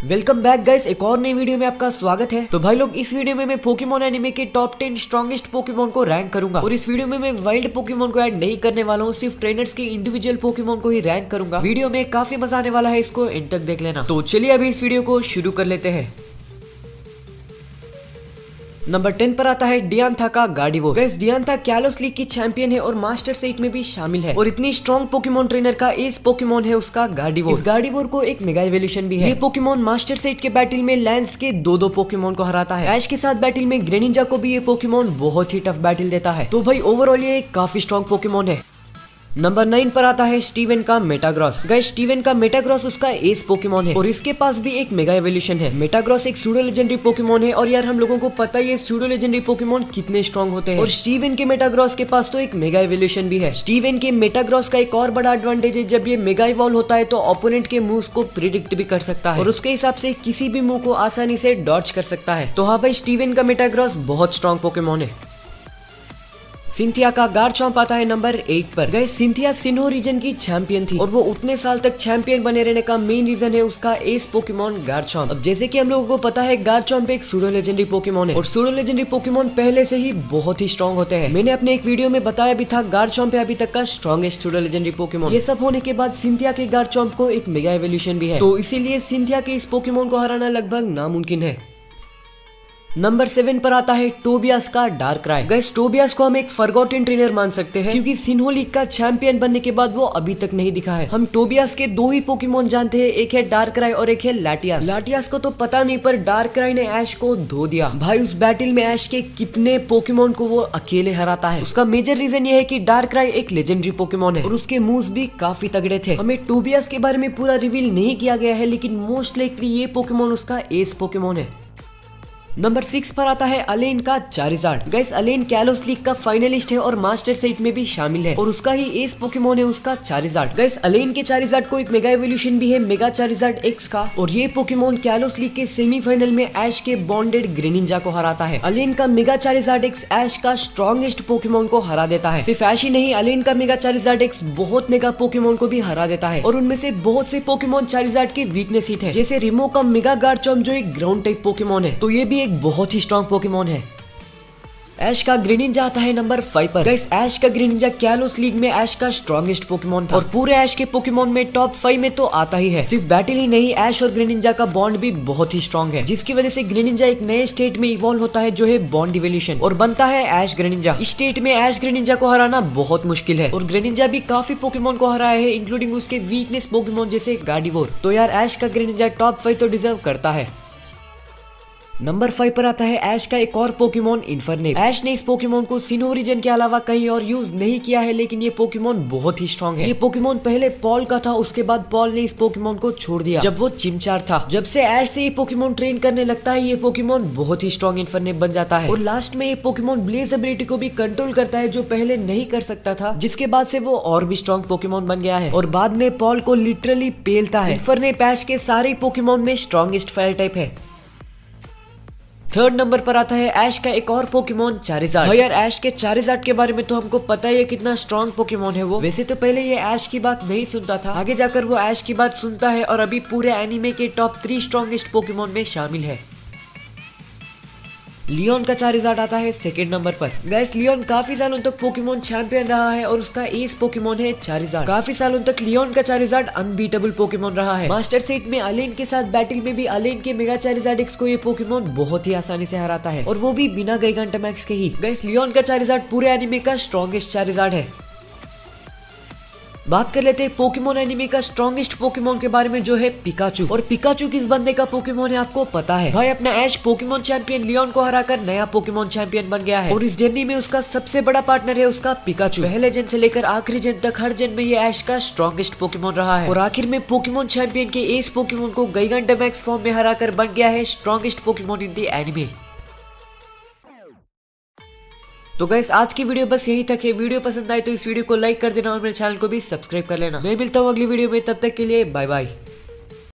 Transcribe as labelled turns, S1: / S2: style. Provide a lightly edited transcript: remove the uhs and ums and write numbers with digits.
S1: Welcome back guys, एक और नई वीडियो में आपका स्वागत है। तो भाई लोग, इस वीडियो में मैं पोकेमोन एनिमे के टॉप 10 स्ट्रॉन्गेस्ट पोकेमोन को रैंक करूंगा। और इस वीडियो में मैं वाइल्ड पोकेमोन को ऐड नहीं करने वाला हूँ, सिर्फ ट्रेनर्स के इंडिविजुअल पोकेमोन को ही रैंक करूंगा। वीडियो में काफी मजा आने वाला है, इसको एंड तक देख लेना। तो चलिए अभी इस वीडियो को शुरू कर लेते हैं। नंबर 10 पर आता है डियांथा का गार्डिवोर। गाइस, डियांथा कैलोस लीग की चैंपियन है और मास्टर सेट में भी शामिल है और इतनी स्ट्रॉन्ग पोकेमोन ट्रेनर का एस पोकेमोन है उसका गार्डिवोर। इस गार्डिवोर को एक मेगा इवोल्यूशन भी है। ये पोकेमोन मास्टर सेट के बैटल में लैंस के दो पोकेमोन को हराता है। ऐश के साथ बैटल में ग्रेनिंजा को भी ये पोकेमोन बहुत ही टफ बैटल देता है। तो भाई ओवरऑल ये काफी स्ट्रॉन्ग पोकेमोन है। नंबर 9 पर आता है स्टीवन का मेटाग्रॉस। गाइस, स्टीवन का मेटाग्रॉस उसका एस पोकेमोन है और इसके पास भी एक मेगा एवोल्यूशन है। मेटाग्रॉस एक सूडो लेजेंडरी पोकेमोन है और यार हम लोगों को पता ही है सूडो लेजेंडरी पोकेमोन कितने स्ट्रॉन्ग होते हैं। और स्टीवन के मेटाग्रॉस के पास तो एक मेगा एवोल्यूशन भी है। स्टीवन के मेटाग्रॉस का एक और बड़ा एडवांटेज है, जब ये मेगा इवॉल्व होता है तो ओपोनेंट के मूव्स को प्रिडिक्ट भी कर सकता है और उसके हिसाब से किसी भी मूव को आसानी से डॉज कर सकता है। तो हाँ भाई, स्टीवन का मेटाग्रॉस बहुत स्ट्रॉन्ग पोकेमोन है। सिंथिया का गार्चॉम्प आता है नंबर 8 पर। गाइस, सिंथिया सिन्हो रीजन की चैंपियन थी और वो उतने साल तक चैंपियन बने रहने का मेन रीजन है उसका एस पोकेमोन गार्चॉम्प। अब जैसे कि हम लोगों को पता है, गार्चॉम्प एक सूडो लेजेंडरी पोकेमोन है और सूडो लेजेंडरी पोकेमोन पहले से ही बहुत ही स्ट्रॉन्ग होते हैं। मैंने अपने एक वीडियो में बताया भी था, गार्चॉम्प है अभी तक का स्ट्रॉन्गेस्ट सूडो लेजेंडरी पोकेमोन। ये सब होने के बाद सिंथिया के गार्चॉम्प को एक मेगा एवोल्यूशन भी है, तो इसीलिए सिंथिया के इस पोकेमोन को हराना लगभग नामुमकिन है। नंबर 7 पर आता है टोबियास का डार्कराय। गाइस, टोबियास को हम एक फॉरगॉटन ट्रेनर मान सकते हैं क्योंकि सिन्हो लीग का चैंपियन बनने के बाद वो अभी तक नहीं दिखा है। हम टोबियास के दो ही पोकेमोन जानते हैं, एक है डार्कराय और एक है लाटियास। लाटियास को तो पता नहीं, पर डार्कराय ने ऐश को धो दिया। भाई, उस बैटल में ऐश के कितने पोकेमोन को वो अकेले हराता है। उसका मेजर रीजन ये है कि डार्कराय एक लेजेंडरी पोकेमोन है और उसके मूव्स भी काफी तगड़े थे। हमें टोबियास के बारे में पूरा रिवील नहीं किया गया है, लेकिन मोस्ट लाइकली ये पोकेमोन उसका एस पोकेमोन है। नंबर 6 पर आता है अलेन का चारिज़ार्ड। गाइस, अलेन कैलोस लीग का फाइनलिस्ट है और मास्टर सेट में भी शामिल है और उसका ही एस पोकेमोन है उसका चारिज़ार्ड। गाइस, अलेन के चारिज़ार्ड को एक मेगा एवोल्यूशन भी है, मेगा चारिज़ार्ड एक्स का, और ये पोकेमोन कैलोस लीग के सेमीफाइनल में ऐश के बॉन्डेड ग्रेनिंजा को हराता है। अलेन का मेगा चारिज़ार्ड एक्स ऐश का स्ट्रॉन्गेस्ट पोकेमोन को हरा देता है। सिर्फ ऐश ही नहीं, अलेन का मेगा चारिज़ार्ड एक्स बहुत मेगा पोकेमोन को भी हरा देता है और उनमें से बहुत से पोकेमोन चारिज़ार्ड के वीकनेस ही थे, जैसे रिमो का मेगा गार्चॉम्प जो एक ग्राउंड टाइप पोकेमोन है, तो ये भी एक बहुत ही स्ट्रॉन्ग पोकेमोन है। ऐश का ग्रेनिंजा आता है नंबर 5 पर। गाइस, ऐश का ग्रेनिंजा कैलोस लीग में ऐश का स्ट्रॉन्गेस्ट पोकेमोन था और पूरे ऐश के पोकेमोन में टॉप 5 में तो आता ही है। सिर्फ बैटल ही नहीं, ऐश और ग्रेनिंजा का बॉन्ड भी बहुत ही स्ट्रॉन्ग है, जिसकी वजह से ग्रेनिंजा एक नए स्टेट में इवॉल्व होता है जो है बॉन्ड इवोल्यूशन और बनता है ऐश ग्रेनिंजा। इस स्टेट में ऐश ग्रेनिंजा को हराना बहुत मुश्किल है और ग्रेनिंजा भी काफी पोकेमोन को हराया है, इंक्लूडिंग उसके वीकनेस पोकेमोन जैसे गार्डिवोर। तो यार, ऐश का ग्रेनिंजा टॉप 5 तो डिजर्व करता है। नंबर 5 पर आता है ऐश का एक और पोकेमोन इन्फरनेप। ऐश ने इस पोकेमोन को सिन्हो रीजन के अलावा कहीं और यूज नहीं किया है, लेकिन ये पोकेमोन बहुत ही स्ट्रॉन्ग है। ये पोकेमोन पहले पॉल का था, उसके बाद पॉल ने इस पोकेमोन को छोड़ दिया जब वो चिमचार था। जब से ऐश से ये पोकेमोन ट्रेन करने लगता है, ये पोकेमोन बहुत ही स्ट्रॉन्ग इन्फरनेप बन जाता है और लास्ट में ये पोकेमोन ब्लेज एबिलिटी को भी कंट्रोल करता है, जो पहले नहीं कर सकता था, जिसके बाद से वो और भी स्ट्रॉन्ग पोकेमोन बन गया है और बाद में पॉल को लिटरली पेलता है। इन्फरनेप ऐश के सारे पोकेमोन में स्ट्रॉन्गेस्ट फायर टाइप है। थर्ड नंबर पर आता है ऐश का एक और पोकेमोन चारिज़ार्ड। भाई यार, ऐश के चारिज़ार्ड के बारे में तो हमको पता ही है कितना स्ट्रॉन्ग पोकेमोन है वो। वैसे तो पहले ये ऐश की बात नहीं सुनता था, आगे जाकर वो ऐश की बात सुनता है और अभी पूरे एनिमे के टॉप 3 स्ट्रॉन्गेस्ट पोकेमोन में शामिल है। लियोन का चारिज़ार्ड आता है सेकंड नंबर पर। गाइस, लियोन काफी सालों तक पोकेमोन चैंपियन रहा है और उसका एस पोकेमोन है चारिज़ार्ड। काफी सालों तक लियोन का चारिज़ार्ड अनबीटेबल पोकेमोन रहा है। मास्टर सेट में अलेन के साथ बैटल में भी अलेन के मेगा चारिज़ार्ड एक्स को ये पोकेमोन बहुत ही आसानी से हराता है और वो भी बिना गीगांटामैक्स के ही। गाइस, लियोन का चारिज़ार्ड पूरे एनिमे का स्ट्रॉन्गेस्ट चारिज़ार्ड है। बात कर लेते हैं पोकेमोन एनिमे का स्ट्रॉन्गेस्ट पोकेमोन के बारे में, जो है पिकाचू। और पिकाचू किस बंदे का पोकेमोन है आपको पता है? भाई, अपना ऐश पोकेमोन चैंपियन लियोन को हराकर नया पोकेमोन चैंपियन बन गया है और इस जर्नी में उसका सबसे बड़ा पार्टनर है उसका पिकाचू। पहले जन से लेकर आखिरी जन तक हर जन में ये ऐश का स्ट्रॉन्गेस्ट पोकेमोन रहा है और आखिर में पोकेमोन चैंपियन के एस पोकेमोन को गीगांटामैक्स फॉर्म में हराकर बन गया है strongest Pokemon in the anime. तो गाइस, आज की वीडियो बस यही तक है। वीडियो पसंद आए तो इस वीडियो को लाइक कर देना और मेरे चैनल को भी सब्सक्राइब कर लेना। मैं मिलता हूँ अगली वीडियो में, तब तक के लिए बाय बाय।